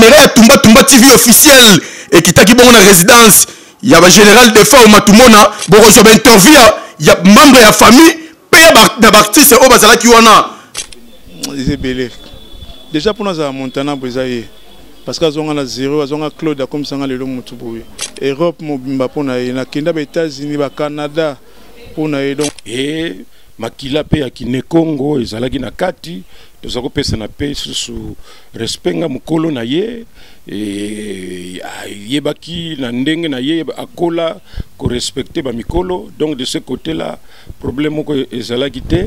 caméra ya Tumba Tumba TV officiel et qui t'a qui bon na résidence il y a un général de fois au matumona bon reçoit interview il y a membre de la famille paye d'artiste au bazala qui wana c'est belé déjà pour nous à Montana Brisaye parce que on a zéro on a Claude comme ça le mutu boy Europe mobimba pona na kenda ba États-Unis ba Canada pona donc et makila pe ya kine Congo ezalaki na kati tozako pesa na pe sous respect nga mukolo na ye yebaki na ndenge na ye akola ko respecter ba mikolo donc de ce côté là problème ko ezalaki te.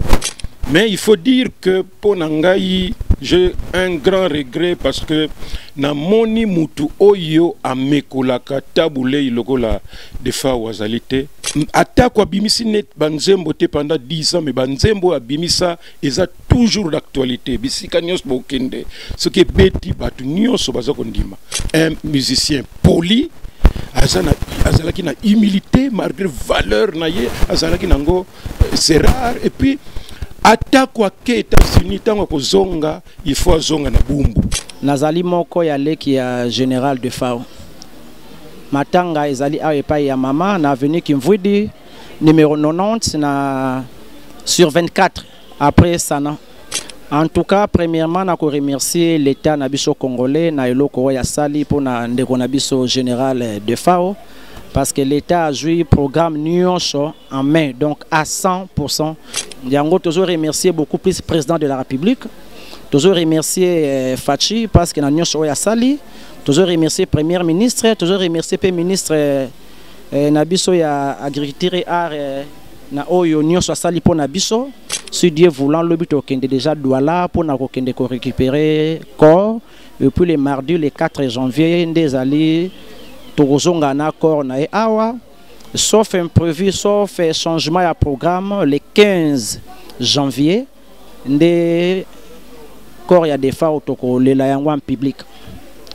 Mais il faut dire que pour Nangaï, j'ai un grand regret parce que na moni mutu oyo amekolaka taboule ilokola defa wazalité. Ata kwa bimisi net banzembo te pendant 10 ans mais banzembo abimisa eza toujours d'actualité. Bisika nyos bokende. Ce qui est beti batu nyos bazakondima. Un musicien poli azalaki na humilité malgré valeur na ye azalaki nango c'est rare et puis ata kwa ke États-Unis tango ko zonga il faut zonga na bumbu nazali moko ya leki ya général de Fao matanga ezali a epai ya mama na avenue Kimvwidi numéro 90 na sur 24 après Sana. En tout cas premièrement na ko remercier l'état na biso congolais na eloko ya sali pour na ndeko na biso général de Fao parce que l'État a joué le programme Nyonso en main, donc à 100%. Yango, toujours remercier beaucoup plus le président de la République, toujours remercier Fachi parce que Nyonso a sali, toujours remercier le premier ministre, toujours remercier le ministre Nabiso ya agriculture et art na oyo Nyonso a sali pour Nabiso. Si Dieu voulant, le but est déjà douala pour récupérer corps. Et puis le mardi, le 4 janvier, des alliés. Tozonga na corps na awa sauf imprévu sauf changement à programme le 15 janvier de corps ya defa otoko le la yango en public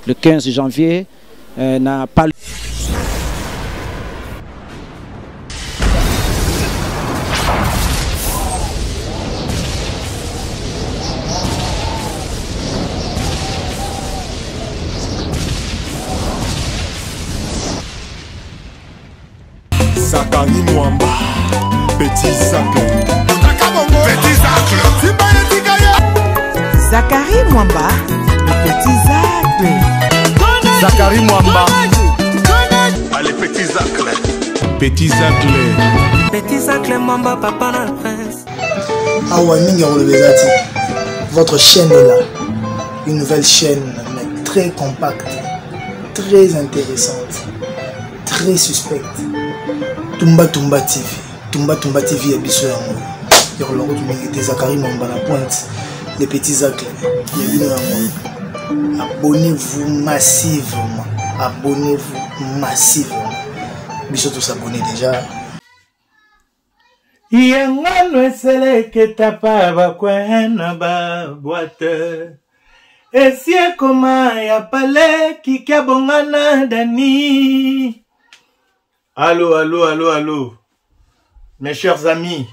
le 15 janvier na pas Zakari Mwamba, Petit Zacle. Petit Zacle. Zakari Mwamba, le Petit Zacle. Zakari Mwamba. Allez, Petit Zacle. Petit Zacle. Petit Zacle Mwamba, papa na prince. Awaminga Rolebezati, votre chaîne est là. Une nouvelle chaîne, mais très compacte, très intéressante, très suspecte. Tumba Tumba TV. Tumba Tumba TV est biso yango. Yor longo tumengete Zakari Mwamba la pointe. Les petits Zacle. Abonnez-vous massivement. Abonnez-vous massivement. Biso tous s'abonner déjà. Yangano eseleke tapa bakwena ba boite. Esie koma ya pale kikia bongana dani. Allô, allô, allô, allô. Mes chers amis,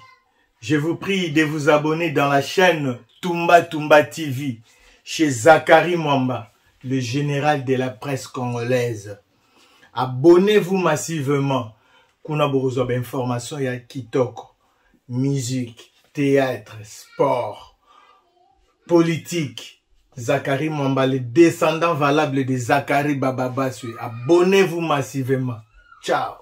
je vous prie de vous abonner dans la chaîne Tumba Tumba TV chez Zakari Mwamba, le général de la presse congolaise. Abonnez-vous massivement. Kuna borozo d'informations ya kitoko, musique, théâtre, sport, politique. Zakari Mwamba, le descendant valable de Zakari Bababasui. Abonnez-vous massivement. Ciao.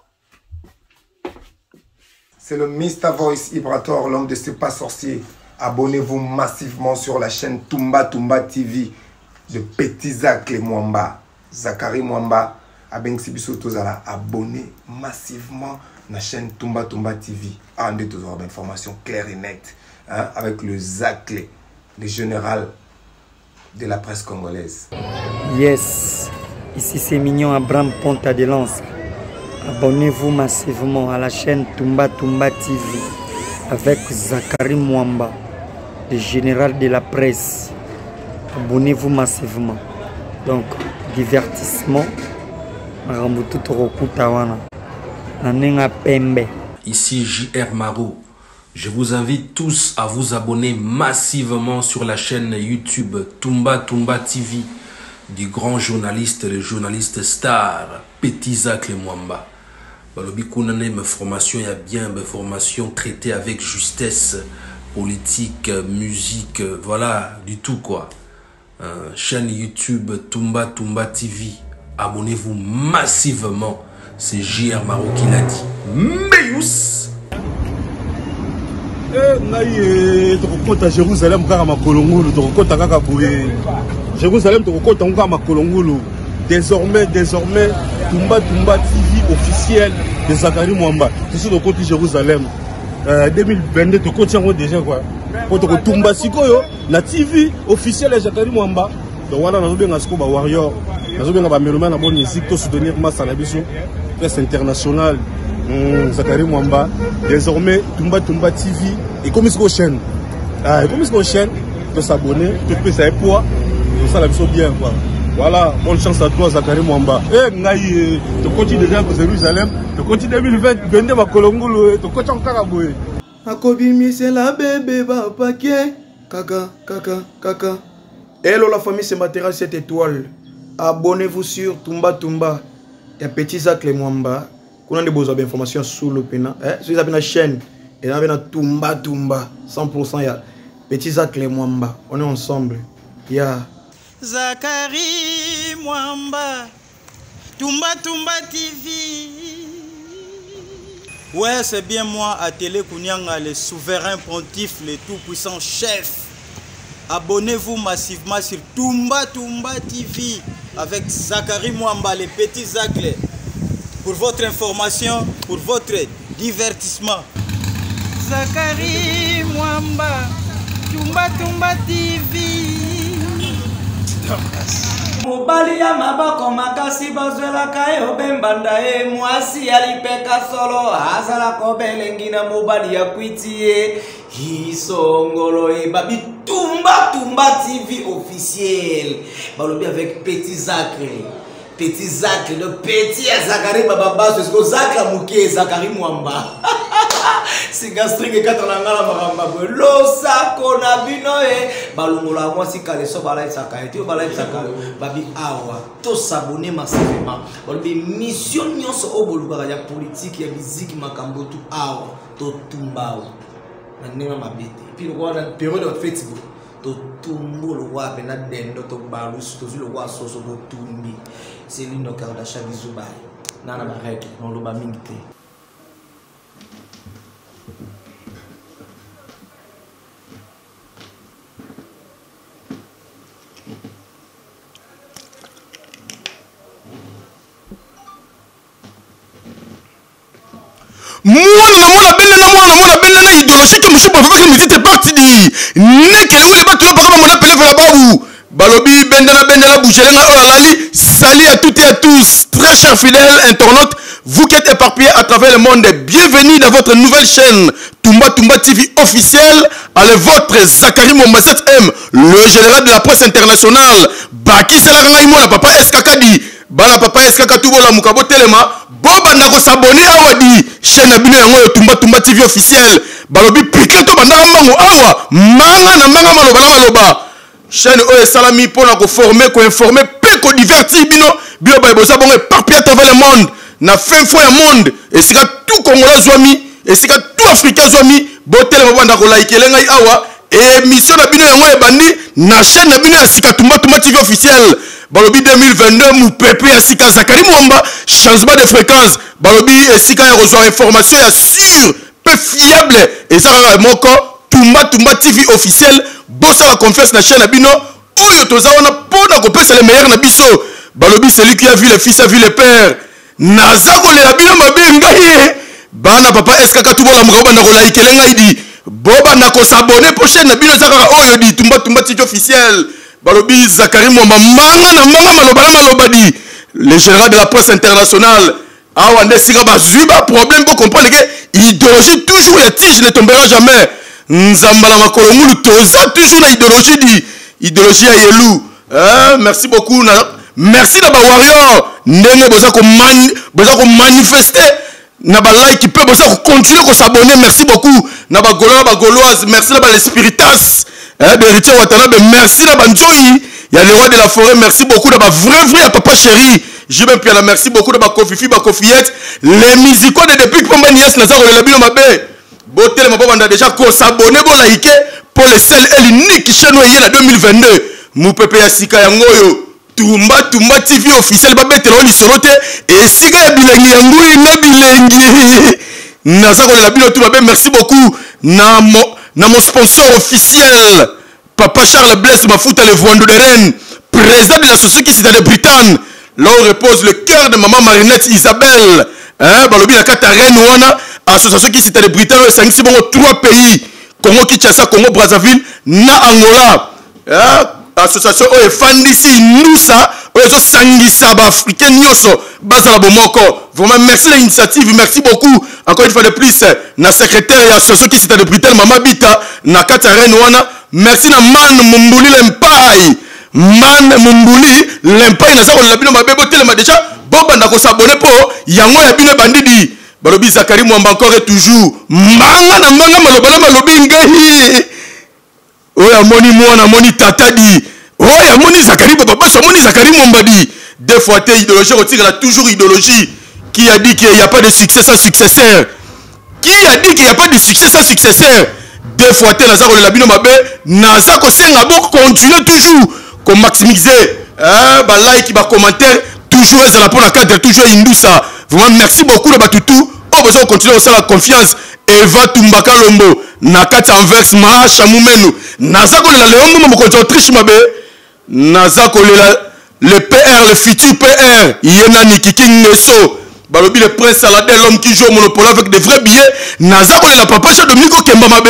C'est le Mr Voice Ibrator, l'homme de ce pas sorcier. Abonnez-vous massivement sur la chaîne Tumba Tumba TV de Petit Zacle Mwamba. Zakari Mwamba, abonnez massivement la chaîne Tumba Tumba TV. On a toujours d'informations claires et nettes hein, avec le Zacle, le général de la presse congolaise. Yes, ici c'est Mignon Abraham Ponta de Lance. Abonnez-vous massivement à la chaîne Tumba Tumba TV avec Zakari Mwamba, le général de la presse. Abonnez-vous massivement. Donc, divertissement. Ici JR Marou. Je vous invite tous à vous abonner massivement sur la chaîne YouTube Tumba Tumba TV. du grand journaliste, le journaliste star, Petit Zach Mwamba. Balobi Kounane, ma formation, il y a bien ma formation traitée avec justesse, politique, musique, voilà, du tout quoi. Chaîne YouTube Tumba Tumba TV. Abonnez-vous massivement. C'est JR Maro qui l'a dit. Meus. Tokokota Jérusalem kaka makolongulu, tokokota kaka boye. Jérusalem tokokota kaka makolongulu. Désormais Tumba Tumba TV officiel de Zakari Mwamba. C'est sur le côté Jérusalem. 2022 tokoti yango déjà quoi. Pour Tumba sikoyo la TV officielle de Zakari Mwamba. Donc voilà, nous avons un ba warrior. Nous avons un mélomane à bonne musique pour soutenir Massa Nabiso, presse internationale. Zakari Mwamba. Désormais Tumba Tumba TV et comme c'est une chaîne. Et comme c'est une chaîne, tu s'abonner, tu peux ça poids, tout ça la vision bien quoi. Voilà, bonne chance à toi Zakari Mwamba. Ngaï, tu continues déjà pour Jérusalem, tu continues 2020, vende ma kolongolo, tu continues encore à bouer. Akobimi c'est la bébé va paquet. Kaka. Hello la famille, c'est Matera 7 étoiles. Abonnez-vous sur Tumba Tumba. Il y a Petit Zach Mwamba. Qu'on a des beaux informations sur le pena. Sur la chaîne. Et là, il y a Tumba Tumba. 100%. Il y a Petit Zach Mwamba. On est ensemble. Il y a Zakari Mwamba. Tumba Tumba TV. Ouais, c'est bien moi, à Télé Kounyanga, le souverain pontife, le tout-puissant chef. Abonnez-vous massivement sur Tumba Tumba TV avec Zakari Mwamba, les petits Zacle. Pour votre information, pour votre divertissement. Zakari Mwamba, Tumba Tumba TV. Mobali ya maboko makasi bazwela kayo bembanda mwasi alipeka solo azala kobelengi na mobali ya kwitie hisongolo babi Tumba Tumba TV officiel balobi avec Petit Zachary. Petit Zach, le petit à Zakari Bababa, c'est ce que Zach a mouké, Zakari Mwamba. C'est gastrique et 4 ans à la maramba. L'osa konabinoe. Balungola, moi si Kaleso Balai Sakai, tu Balai Sakai, Babi Awa, tous s'abonner massivement. Balbi mission nyons au Boluga, ya politique, ya musique, Makambo, tout Awa, tout Tumbao. Nanema ma bête. Puis le roi dans la période de Facebook. Tumbo le roi Benad Dendo, to Balus, to le roi Soso, Tumbi. C'est l'une de Kardashian Zubai. Nana Barek, on l'a mingité. Moi, la idéologie que monsieur Bafaka me dit parti dit. N'est que le bateau par mon appel vers la babou. Balobi, Bendana, Bouchelenga, Olali, salut à toutes et à tous, très chers fidèles internautes, vous qui êtes éparpillés à travers le monde, bienvenue dans votre nouvelle chaîne, Tumba Tumba TV officielle, avec votre Zakari Mwamba 7M, le général de la presse internationale, Baki Selaganaïmo, la papa Eskakadi, Bala papa Eskakatubo, la Mukabo Telema, Boba Nako s'abonner à Wadi, chaîne Abino Yango, Tumba Tumba TV officielle, Balobi Pikato Bandara Mango Awa, Manga na Manga Maloba. Chaîne Salami pour nous former, informer, pour divertir, bino bosa bon éparpillé à travers le monde, na fin fois le monde, et c'est que tout Congolais zoami, et c'est que tout Africain zoami, botel mabanda ko like lenga awa, et mission na bino yango e bandi, na chaîne na bino ya sika Tumba Tumba TV officiel, balobi 2022 mou pepe ya sika Zakari Mwamba, changement de fréquence, balobi et sika ya reçoit information ya sûr, peu fiable, et ça moko Tumba Tumba TV officiel. Bossa la confiance na chaîne Abino. Oyo toza wana pona ko pesa le meilleur na biso. Balobi celui qui a vu le fils a vu le père. Nazako le Abino mabenga ye. Bana papa eskaka tubola mukaba na ko like lenga idi. Boba na ko s'abonner pour chaîne Abino zakaka oyo di Tumba Tumba TV officiel. Balobi Zakari Mwamba manga na manga maloba di. Le général de la presse internationale. Awa ndesika ba zuba problème pour comprendre que idéologie toujours les tiges ne tombera jamais. Nzambala makolongulu toza toujours na idéologie di idéologie ya yelu. Merci beaucoup merci na ba warrior ndenge boza ko manifester na ba like pe boza ko continuer ko s'abonner. Merci beaucoup na ba gaulois ba gauloise, merci na ba les spiritas héritier watana be merci na ba njoyi Il y a le roi de la forêt, merci beaucoup. De ma vrai à papa chéri. J'ai même bien merci beaucoup de ma kofifi, ma kofiyette. Les musicaux de depuis que Pamba Nias Nazar le labino mabé. Botel ma banda déjà ko s'abonner bon like pour le seul et l'unique chaîne en 2022. Mon pépé ya sika ya ngoyo. Tumba TV officiel babete lo lisorote et sika ya bilengi ya ngui na bilengi. Nazar le labino tout mabé, merci beaucoup. Na mon sponsor officiel Papa Charles Blaise Mafuta le Voando de Rennes, président de l'association qui de Bretagne. Là où repose le cœur de maman Marinette Isabelle. Balobi la carte à Rennes wana association qui de Bretagne et 5 3 pays. Congo Kinshasa, Congo Brazzaville, na Angola. Association o efandisi nusa ozo sangisa ba africain nyoso bazala bomoko. Vraiment merci l'initiative, merci beaucoup. Encore une fois de plus na secrétaire et association qui de Bretagne maman Bita na carte à Rennes wana. Merci na man Mumbuli Lempai. Man Mumbuli Lempai na zako la bino mabebo telema déjà boba ndako s'abonner po yango ya bino bandidi. Balobi Zakari Mwamba encore et toujours. Manga na manga malobi ngehi. Oya moni mwana moni tatadi. Oya moni Zakari papa so moni Zakari Mwamba di. Deux fois t'es idéologie retire la toujours idéologie. Qui a dit qu'il n'y a pas de succès sans successeur? Qui a dit qu'il n'y a pas de succès sans successeur? Deux fois t'es Nazar le labino mabé. Nazar ko senga bo continuer toujours. Comme maximiser. Ba like ba commentaire. Toujours est la pour la cadre toujours Indousa. Vraiment merci beaucoup le Batutu. On besoin de continuer aussi la confiance. Eva Tumbaka Lombo. Nakati Anvers Ma Chamoumenu. Nazako le Léon Moko Autriche Mabe. Nazako le PR, le futur PR. Yena Nikiki Neso. Balobi le prince Saladin, l'homme qui joue au monopole avec des vrais billets. Nazako le papa chez Dominico Kemba Mabe.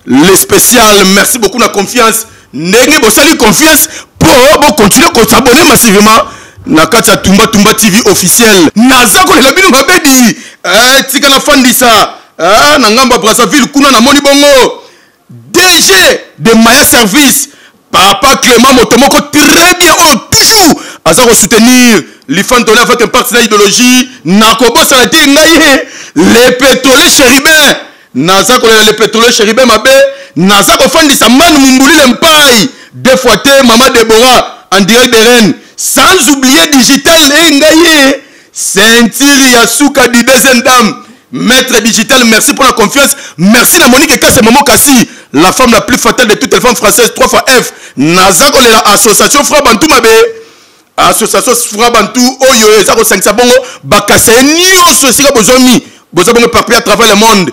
Le spécial, merci beaucoup la confiance. Nenge Bossali confiance pour continuer à s'abonner massivement. Nakata Tumba TV officiel. Nazako le labino mabedi. Tika na fandisa. Nangamba Brazzaville kuna na moni bongo. DG de Maya Service. Papa Clément Motomoko très bien toujours. Azako soutenir l'Ifantone avec un partenaire idéologie. Nakobo salati ngaye. Les pétroliers chéribins. Nazako le pétrolier chéribin mabé. Nazako fandisa man Mumbuli Lempai. Deux fois té maman Déborah en direct de Rennes. Sans oublier digital ngaye. Ceinture Yasuka di deuxième dame. Maître digital, merci pour la confiance. Merci la Monique Kassé Maman Kassi, la femme la plus fatale de toutes les femmes françaises, 3 fois F. Nazako la association Frabantou Mabe. Association Frabantou Oyo Ezako 5 Sabongo. Bakase Nyoso Sika Bozomi. Bozabongo partout à travers le monde.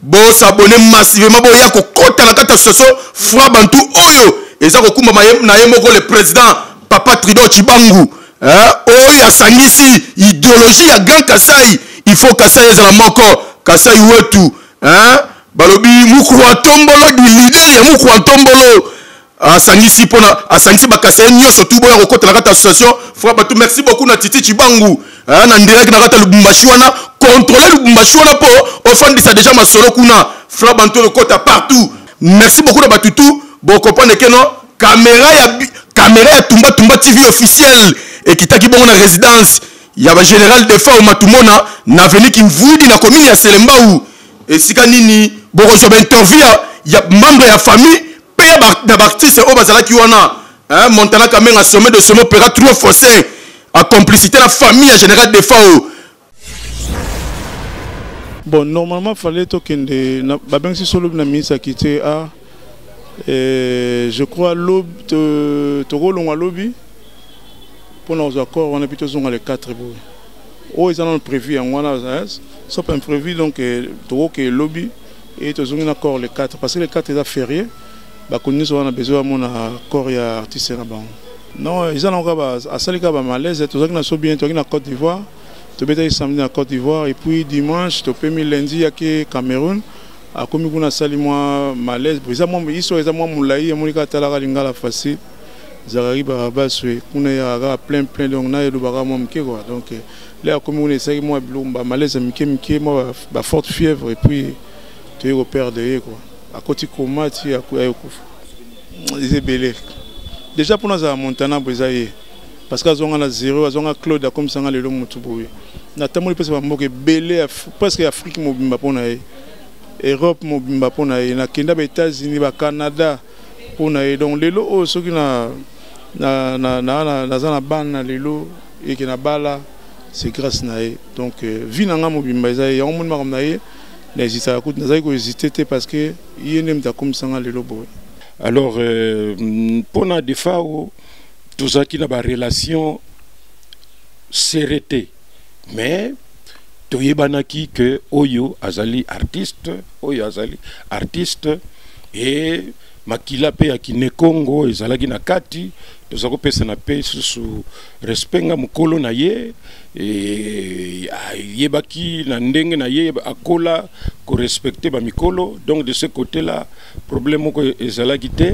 Bo s'abonner massivement. Bo Yako Kota la carte association Frabantou Oyo. Ezako Kumba Nayemoko le président Papa Trido Chibangu. Oyo Sangisi, idéologie à Grand Kassai. Il faut Kassai ezala moko, Kassai wetu. Balobi mukwa tombolo du leader ya mukwa tombolo. Asangisi pona, asangisi ba Kassai nyoso tout boya kokota na kata association. Frère Batou, merci beaucoup na Titi Chibangu. Na direct na kata Lubumbashi wana, contrôler Lubumbashi wana po ofandisa déjà masolo kuna. Frère Batou le kota partout. Merci beaucoup na Batutu. Bon comprendre que non, caméra ya Tumba TV officiel et qui taki bongo na résidence. Il y a un général de Fao Matumona, n'a venu qui vous na commune à Selembaou. Et si kanini, bon, je vais interviewer, il y a membre de la famille, paye d'artiste au Bazala qui wana. Montana quand même à sommet de ce mot, paiera 3 forcés. À complicité la famille à général de Fao. Bon, normalement, il fallait que Babeng si solo na ministre qui était à. Je crois l'aube, Toro Longa lobby. Pour nos accords, on est plutôt sur les 4 bouts. Oh, ils en ont prévu en one sauf un prévu donc trop que lobby et ils ont un accord les 4 parce que les 4 ils ont férié. Bah nous on a besoin de mon accord et artiste là-bas. Non, ils en ont à Salika malaise. Tout ça qui n'a bien, tout qui na Côte d'Ivoire. Tout bête samedi à Côte d'Ivoire et puis dimanche, tout premier lundi à Cameroun. À comme on a sali moi malaise. Ils ont moi ils sont moi moulaï, monika talara lingala facile. Zarari Barabaswe, on a plein donc on a le baramon quoi. Donc là comme on essaye moi malaise mike moi forte fièvre et puis tu es au père de quoi. À côté comment tu à c'est belé. Déjà pour nous à Montana Brizaye parce que on a 0, on a Claude comme ça le Mutuboui. Na tamo le pesa mboke belé presque Afrique mobimba pona Europe mobimba pona na kenda ba États-Unis ba Canada pona donc lelo ceux qui na naza na bana lelo et que na bala c'est grâce na ye. Donc vie nanga mobimba eza ye yango moni na ye n'hésite ko nazali ko hésiter parce que yene mta comme sanga lelo boy. Alors pona defa o tozaki na ba relation serrete mais toyebanaki que oyo azali artiste et makila pe akine Congo ezalaki na kati tozako pesa na pe susu respenga mukolo na ye yebaki na ndenge na ye akola ko respecter ba mikolo. Donc de ce côté là problème ko ezalaki te.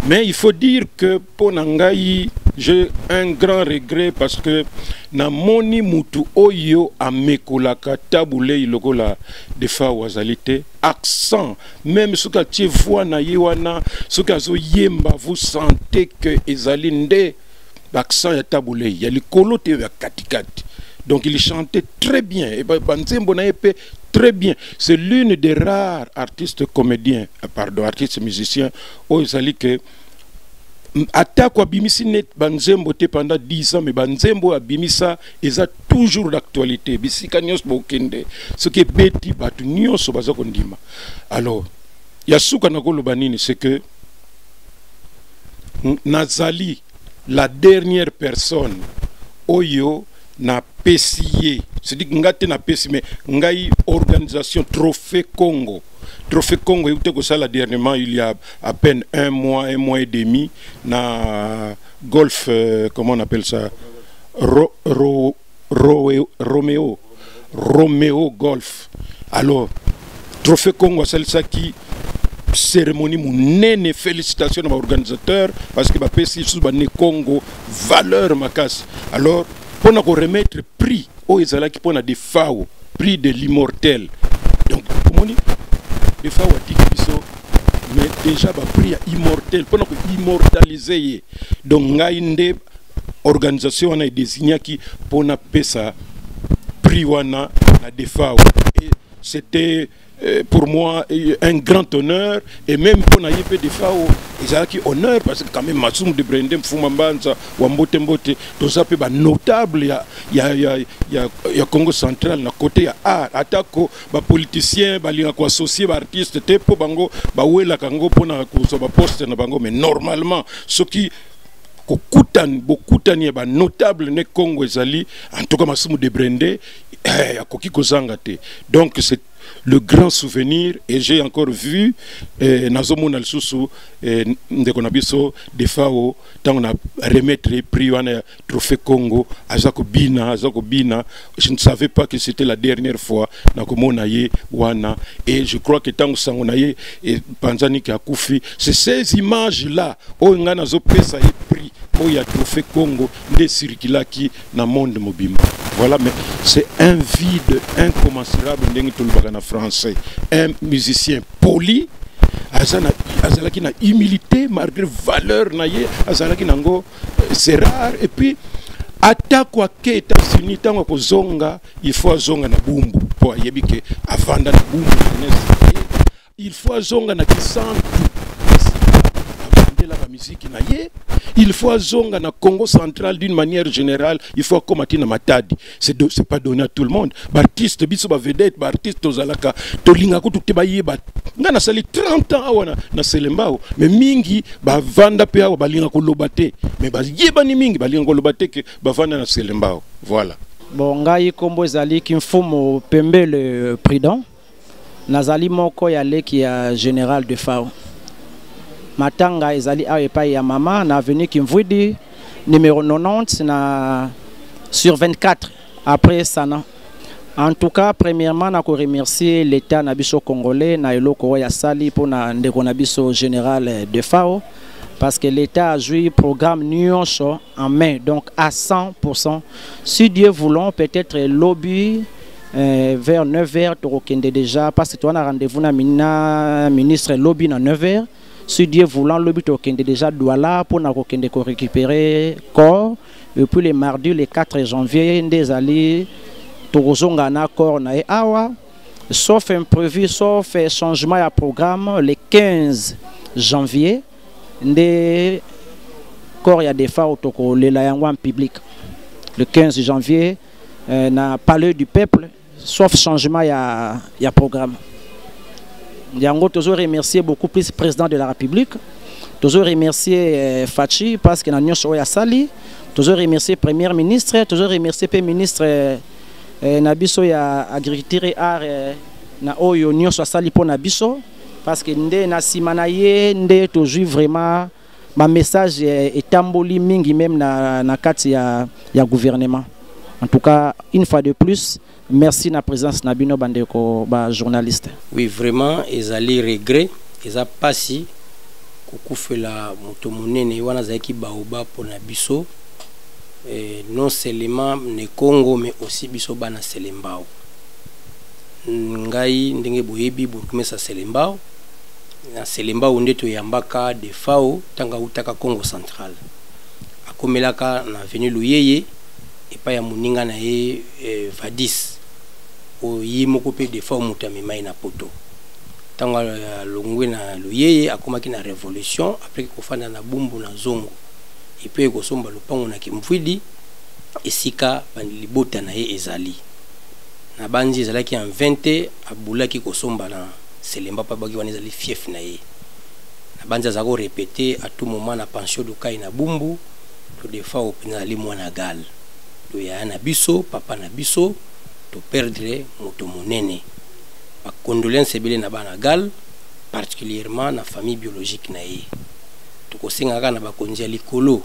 Mais il faut dire que pour Nangaï, j'ai un grand regret parce que na moni mutu oyo amekolaka tabule ilokola defa wazalite accent même ce que tu vois na yewana ce que zo yemba vous sentez que ezali nde accent ya tabule ya likolo te ya katikati. Donc il chantait très bien et banzembo na yepe très bien. C'est l'une des rares artistes comédiens, artistes musiciens au ezali que attaque abimisi net banzembo te pendant 10 ans mais banzembo abimisa eza toujours d'actualité bisika nyos bokende ce qui beti batu nyos baza kondima. Alors yasuka nakoloba nini c'est que nazali la dernière personne oyo na pesiye c'est-à-dire ngate na pesi mais ngai organisation Trophée Congo. Trophée Congo dernièrement il y a à peine un mois et demi na golf comment on appelle ça Romeo Golf. Alors Trophée Congo c'est ça qui cérémonie monene félicitations à l'organisateur parce que bapesi sous bané Congo valeur makas. Alors pour nous remettre prix au ezala qui pona des FAO prix de l'immortel. Donc comment des fois on dit mais déjà ba prix immortel pour nous immortaliser. Donc ngainde organisation on a désigné qui pour na pesa prix wana na des FAO et c'était pour moi un grand honneur et même pour na yep des FAO ezala qui honneur parce que quand même Masum de Brendem Fumambanza wa Mbote Mbote to ça peut ba notable ya Congo central na côté ya art atako ba politicien ba linga ko associer ba artiste te po bango ba wela kango pona ko so ba poste na bango mais normalement ce qui bokutani ba notable ne Congo ezali en tout cas Masum de Brendem ya koki kozanga te. Donc c'est le grand souvenir et j'ai encore vu Nazomona Lisusu Ndekonabiso des FAO tant on a remettre prix wana Trophée Congo azako bina je ne savais pas que c'était la dernière fois na komona ye wana et je crois que tant sangona ye et Panzani ki akufi c'est ces images là o ngana zo pesa ye prix o ya Trophée Congo nde circulaki na monde mobimba. Voilà, mais c'est un vide incommensurable en français. Un musicien poli, azalaki na humilité malgré valeur naie, azalaki nango c'est rare et puis attaque kwa ke États-Unis tango ko zonga, il faut zonga na bumbu pour yebike avanda na bumbu il faut zonga na kisantu avanda la musique na ye. Il faut zonga na Congo central d'une manière générale, il faut combattre na matadi. C'est pas donné à tout le monde. Artiste biso ba vedette, artiste tozalaka, tolinga ko tuté ba yeba. Ngana sali 30 ans awana na selembao, mais mingi ba vanda pe awa balinga ko lobate. Mais ba yeba ni mingi balinga ko lobate ke ba vanda na selembao. Voilà. Bon ngai kombo ezali kimfumo pembe le prudent. Nazali moko ya leki ya général de FAO. Matanga ezali aepai ya mama na avenue Kimvwidi numéro 90 na sur 24 après Sana. En tout cas, premièrement, na ko remercier l'état nabiso congolais na eloko ya sali pour na ndeko nabiso général de FAO parce que l'état a joué programme nyonso en main donc à 100%. Si Dieu voulant peut-être lobby vers 9h torokende déjà parce que toi on a rendez-vous na ministre lobby na 9h. Si Dieu voulant, le but est déjà douala pour nous récupérer corps. Et puis les mardis, le 4 janvier, des alliés, Torozongana corps na awa. Sauf imprévu, sauf changement à programme, le 15 janvier, des encore il y a des fois où les en public. Le 15 janvier, na palais du peuple, sauf changement, il y a programme. Yango toujours remercier beaucoup plus le président de la République, toujours remercier Fachi parce qu'il a un Sali, toujours remercier le premier ministre, toujours remercier le ministre Nabiso ya agriculture et art na oyo nyonso Sali pour Nabiso parce que ndé na simanaye ndé toujours vraiment ma message est tamboli mingi même na kati ya gouvernement. En tout cas, une fois de plus, merci na présence Nabino Bandeko ba journaliste. Oui, vraiment, ils allaient regret, ils a passé kokufela moto monene wana zaki baoba pour Nabiso. Non seulement ne Congo mais aussi biso bana selembao. Ngai ndenge boyebi burkime sa selembao. Na selembao ndeto yambaka de fao tanga utaka Congo central. Akomelaka na venu Luyeye et pas ya muninga na ye vadis o yimoko pe de fao mutamema na poto. Tanga longwe na Luyeye akomaki na révolution après ko fanda na bumbu na zongo. Et puis ko somba lupango na kimfwidi esika bandilibota na ye ezali. Na banzi ezalaki en 20 abulaki ko somba na selemba pa baki wana ezali fief na ye. Na banzi azako répéter à tout moment na pension du kai na bumbu to defa au penali mwana gal. To ya na biso papa na biso to perdre moto monene. Ba condoléances ebele na bana gal particulièrement na famille biologique na ye. To kosengaka na bakonzi ya likolo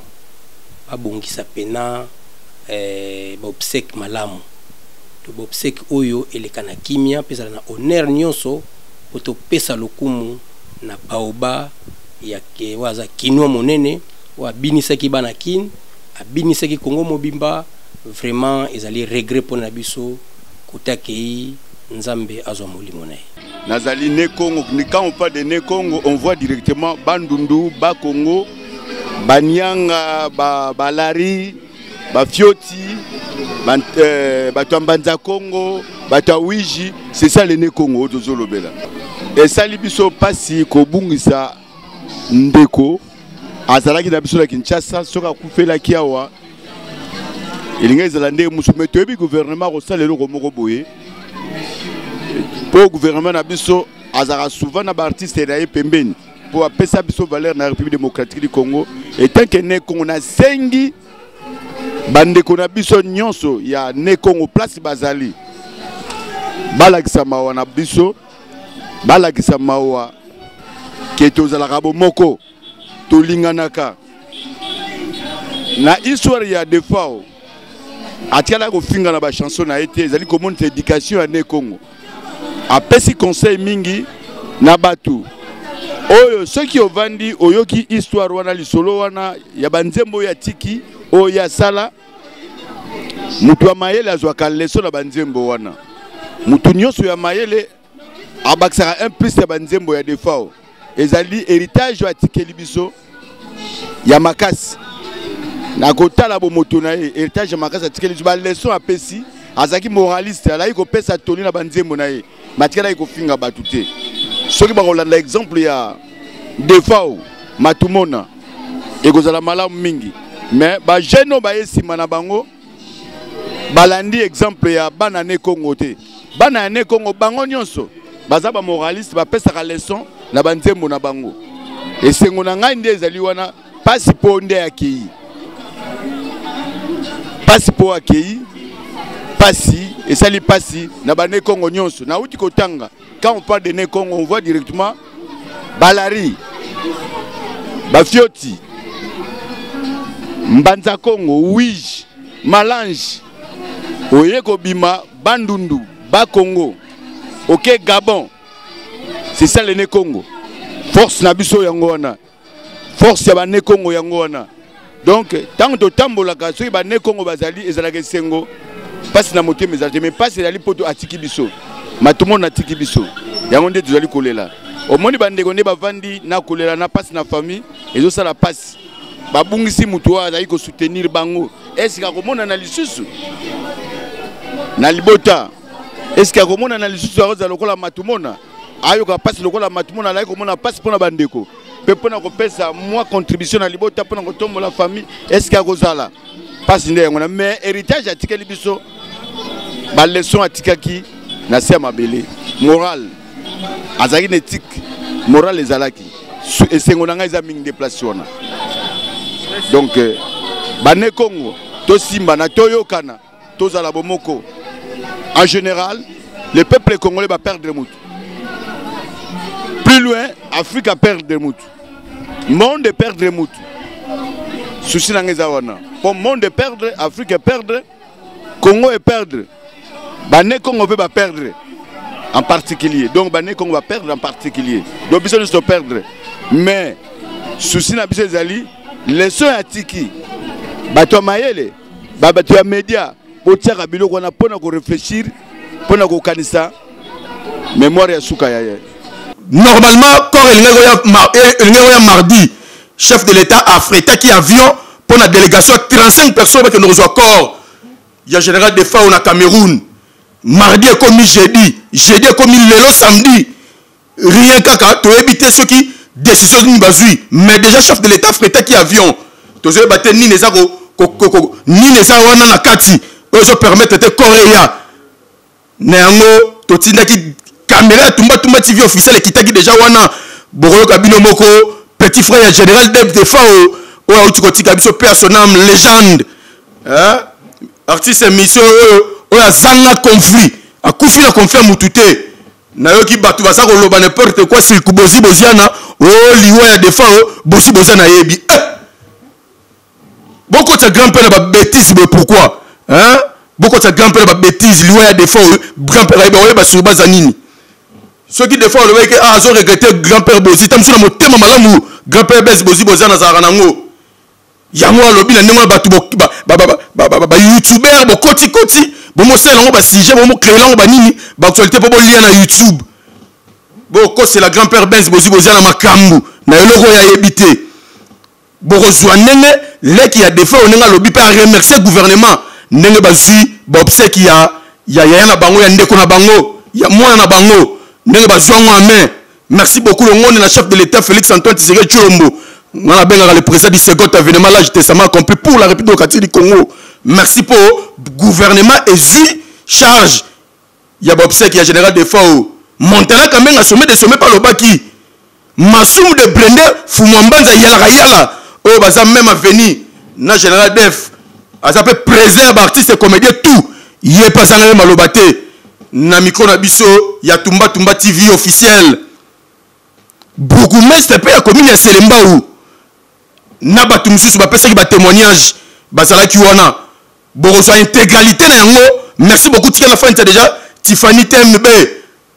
abongisa pena ba obsèque malamu. To ba obsèque oyo elekana kimia pesa na honneur nyonso poto pesa lokumu na baoba ya ke waza kinwa monene wa binisaki bana kin abinisaki Congo mobimba. Vraiment ils allaient regret pour Nabiso kotakei nzambe azwa molimo naye. Nazali né Congo, quand on parle de né Congo, on voit directement Bandundu, Bakongo, Banyanga, Balari, Bafioti, Batouambanza Congo, Batouawiji, c'est ça le né Congo, Dozolobela. Et ça, Libiso Passi, Kobungisa, Ndeko, Azalaki Nabiso la Kinshasa, Soka Koufela Kiawa, il y a des gens qui gouvernement le Romoroboye. Pour le gouvernement Nabiso, Azara souvent na artiste et Pembeni pour appeler ça biso valeur na République démocratique du Congo. Et tant que né qu'on a sengi, bande qu'on a biso nyonso, il y a né Congo place Bazali. Balakisa mawa na biso, balakisa mawa keto za la rabo moko, to linganaka. Na histoire il y a des fois. Atiala ko finga na ba chanson na été, zali ko monte éducation à né Congo. Apesi conseil mingi na batu oyo ceux qui ovandi oyoki histoire wana lisolo wana ya banzembo ya tiki o ya sala mutu wa mayele azwaka leso na banzembo wana mutu nyonso ya mayele abakisaka un plus ya banzembo ya defao ezali héritage ya tikeli biso ya makasi na kotala bo moto na ye héritage ya makasi ya tikeli biso ba leso apesi azaki moraliste ala iko pesa toni na banzembo na ye matikala iko finga batute soki bakolanda exemple ya defao matumona ekozala malamu mingi mais ba jeune ba esima na bango balandi exemple ya bana ne Congo te bana ne Congo bango nyonso baza ba moraliste ba pesa ka leçon na banzembo na bango esengo na ngai nde ezali wana pasi po nde akei pasi po akei Passi, et ça les passi, na ba né Congo nyonso, na uti kotanga. Quand on parle de né Congo, on voit directement Balari, Bafioti, Mbanza Congo, Ouij, Malange, Oyeko Bima, Bandundu, Bakongo, OK Gabon. C'est ça le né Congo. Force Nabiso Yangoana. Force ya ba né Congo Yangoana. Donc, tant que tambola ka so ba né Congo bazali ezalaka sengo. Passe na moté mes mais passe la lipoto atiki biso matumo na tiki biso yango nde tuzali kolela omoni bande gonde bavandi na kolela na passe na famille ezo sala passe babungisi mutu azali ko soutenir bango est-ce ka komona na lisusu na libota est-ce ka komona na lisusu aza lokola matumona ayo ka passe lokola matumona la komona passe pona bandeko pe pona ko pesa moi contribution na libota pona ko tombola famille est-ce que akozala pas ndé ngona mais héritage atikeli biso ba leçon atikaki na se mabele moral azaki na éthique moral ezalaki et sengona nga eza mingi déplacé wana donc bane Congo to simba na toyokana tozala bomoko en général le peuple congolais va perdre mutu plus loin Afrique a perdre mutu monde perdre mutu souci na ngeza wana pour monde perdre Afrique perdre Congo est perdre bane Congo va perdre en particulier donc bane Congo va perdre en particulier donc biso nous perdre mais souci na biso ezali leçon ya tiki bato mayele bato ya média botiaka biloko wana pona ko réfléchir pona ko kanisa mémoire ya suka ya normalement quand il y a mardi chef de l'état a affrété qui avion pour la délégation 35 personnes qui nous reçoivent corps il y a général de FAO au Cameroun mardi est comme jeudi est comme lelo samedi rien kaka to éviter ceux qui décision ni bazui mais déjà chef de l'état affrété qui avion to ze baté ni neza ko ni neza wana na kati ozo permettre te korea néango to tindaki caméra tumba TV officiel qui tagi déjà wana boroyo kabino moko petit frère général de FAO o auti kotika biso personnam légende hein artiste émission o ya zanga conflit akufi na conflit mutute na yoki batu basa ko loba n'importe quoi sur kubozi boziana o liwa ya de FAO bosi bozana yebi beaucoup de grand-père ba bêtise pourquoi hein beaucoup de grand-père ba bêtise liwa ya de FAO grand-père ba sur bazanini ceux qui défendent le mec a regretté grand-père Bozi tamsuna motema malamu grand-père Bez Bozi Bozana za nango yango alobi na ndenge batu ba youtubeur bo koti bo mo sela ngo ba sujet bo mo créer ngo ba nini ba actualité po bo lien na YouTube bo ko c'est la grand-père Bez Bozi Bozana makambu na eloko ya yebité bo rozwa ndenge leki ya défend ndenge alobi pa remercier gouvernement ndenge bazui ba obsèque ya na bango ya ndeko na bango ya mwana na bango merci beaucoup le monde, le chef de l'État Félix Antoine Tshisekedi Tshilombo. On a bien le président du second événement là, j'étais sama accompli pour la République démocratique du Congo. Merci pour le gouvernement et charge. Il y a Bobsek, il y a général de FAO. Montana quand même a sommé de sommet par le Baki. Massoum de Blende, Foumambanza Yala. Oh, bah même à venir. Na général Def. A ça peut présent artiste et comédien tout. Il est pas en malobate. Na micro na biso ya Tumba TV officiel bourgmestre pe ya commune ya Selembao na batu mususu ba pesa ki ba témoignage basala ki wana borosa intégralité na yango merci beaucoup tika la fin déjà Tiffany TMB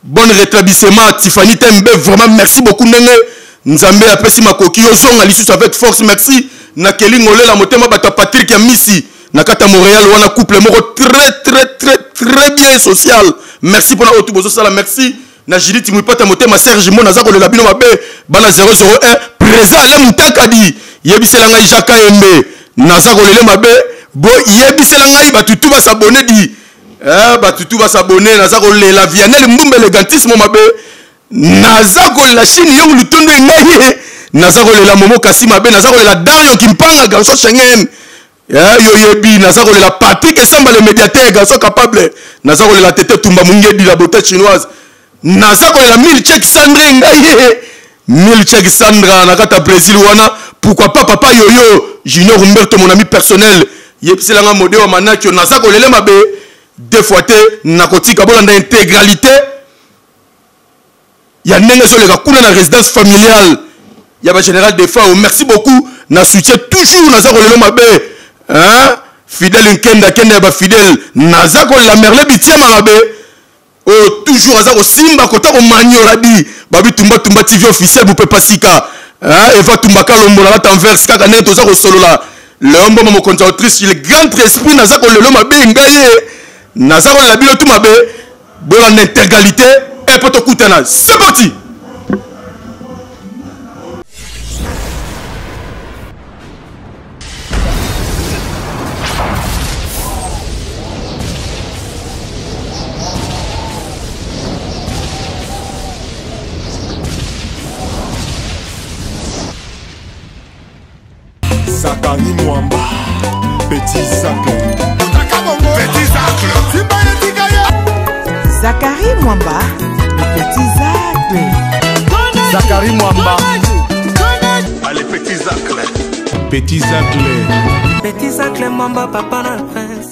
bon rétablissement Tiffany TMB vraiment merci beaucoup ndenge nzambe apesi makoki ozonga lisusu avec force merci na kelingole la motema bata Patrick ya Misi na kata Montréal wana couple moko très bien social merci pour la autobozo sala merci na Judith Mouipata motema Serge Mona zako le labino mabe bana 001 présent le mutakadi yebisela ngai Jaka Embe na zako le mabe bo yebisela ngai batutu ba s'abonner di batutu ba s'abonner na zako le la Vianel Mbumbe élégantisme mabe na zako la Chine yong lutondo ngai na zako le la Momo Kasi mabe na zako le la Dario Kimpanga garçon Schengen yo yebi nazako la Patrick Samba le médiateur garçon capable nazako la tete Tumba Mungedi la beauté chinoise nazako la Milchek Sandra ngai Milchek Sandra nakata Brésil wana pourquoi pas papa Yoyo Junior Humberto mon ami personnel yepsela nga modé wa manakio nazako lele mabe deux fois te nakotika bolanda intégralité ya ndenge so le kuna na résidence familiale ya ba général de FAO merci beaucoup na soutien toujours nazako lele mabe hein fidèle nkenda kenda ba fidèle nazako la merle bitiama mabe oh toujours azako simba kota ko manyola di babi Tumba TV officiel bu pepasika hein Eva Tumba Kalombo la t'envers kaka neto zako solo la l'homme mo concentrice le grand esprit nazako lelo mabe ngaye nazako la bilo tout mabe bola intégralité et poto kutana c'est parti. Petit Zacle. Petit Zacle. Zachary Mwamba, le Petit Zacle. Zachary Mwamba. Allez, Petit Zacle. Petit Zacle. Petit Zacle Mwamba, papa na prince.